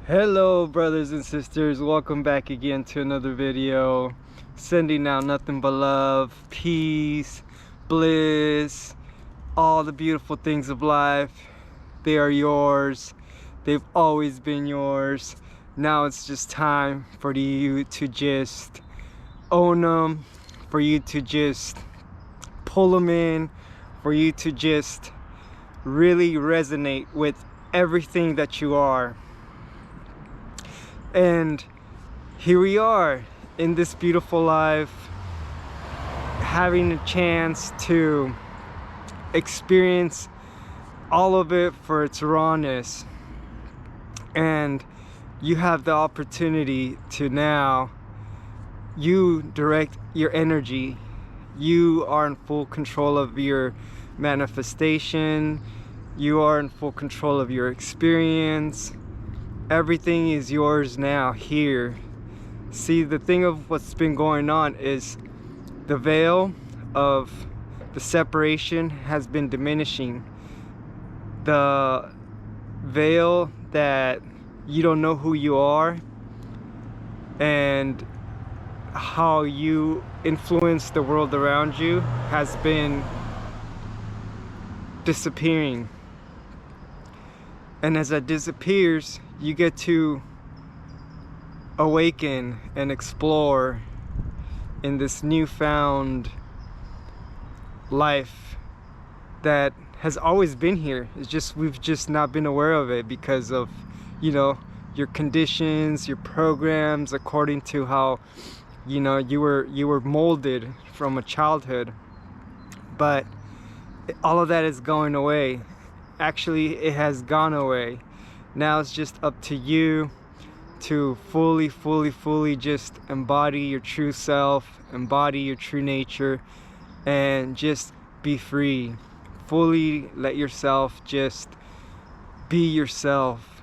Hello brothers and sisters, welcome back again to another video. Sending out nothing but love, peace, bliss, all the beautiful things of life. They are yours. They've always been yours. Now it's just time for you to just own them, for you to just pull them in, for you to just really resonate with everything that you are. And here we are in this beautiful life, having a chance to experience all of it for its rawness. And you have the opportunity to now, you direct your energy. You are in full control of your manifestation. You are in full control of your experience. Everything is yours now, here. See, the thing of what's been going on is the veil of the separation has been diminishing. The veil that you don't know who you are and how you influence the world around you has been disappearing. And as that disappears, you get to awaken and explore in this newfound life that has always been here. It's just we've just not been aware of it because of, you know, your conditions, your programs, according to how, you know, you were molded from a childhood. But all of that is going away. Actually, it has gone away. Now it's just up to you to fully just embody your true self, embody your true nature, and just be free. Fully let yourself just be yourself.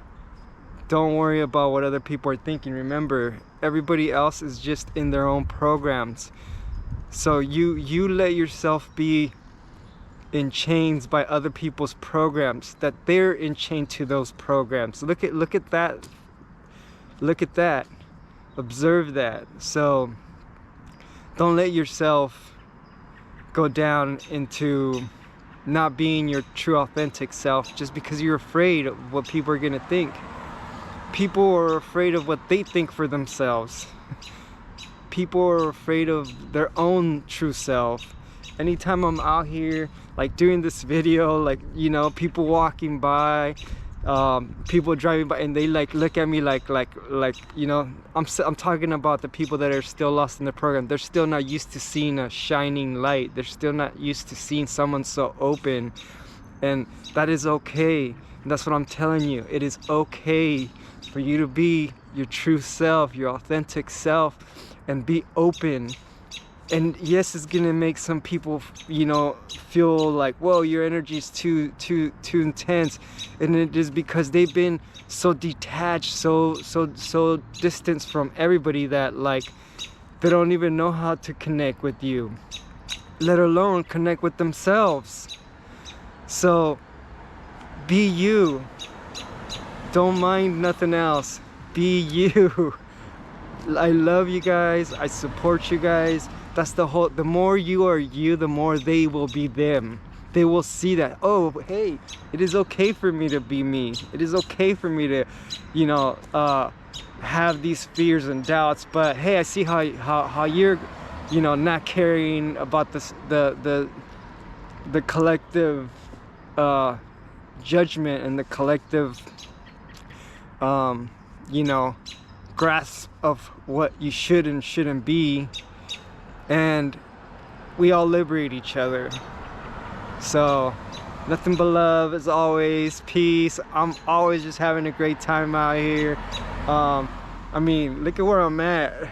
Don't worry about what other people are thinking. Remember, everybody else is just in their own programs. So you let yourself be in chains by other people's programs, that they're in chain to those programs. Look at that, observe that. So don't let yourself go down into not being your true authentic self just because you're afraid of what people are gonna think. People are afraid of what they think for themselves. People are afraid of their own true self. Anytime I'm out here, like doing this video, like, you know, people walking by, people driving by, and they like look at me like you know, I'm talking about the people that are still lost in the program. They're still not used to seeing a shining light. They're still not used to seeing someone so open, and that is okay. And that's what I'm telling you. It is okay for you to be your true self, your authentic self, and be open. And yes, it's gonna make some people, you know, feel like, whoa, your energy is too intense. And it is because they've been so detached, so distant from everybody that, like, they don't even know how to connect with you, let alone connect with themselves. So be you. Don't mind nothing else. Be you. I love you guys. I support you guys. That's the more you are you, the more they will be them. They will see that, oh, hey, it is okay for me to be me. It is okay for me to, you know, have these fears and doubts. But hey, I see how you're, you know, not caring about this, the collective judgment and the collective, you know, grasp of what you should and shouldn't be. And we all liberate each other. So nothing but love as always, peace. I'm always just having a great time out here. I mean, look at where I'm at.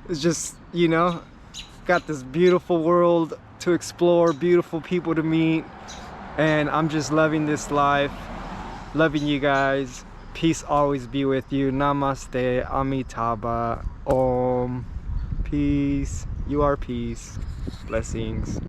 It's just, you know, got this beautiful world to explore, beautiful people to meet, and I'm just loving this life, loving you guys. Peace always be with you. Namaste, Amitabha, Om. Peace. You are peace. Blessings.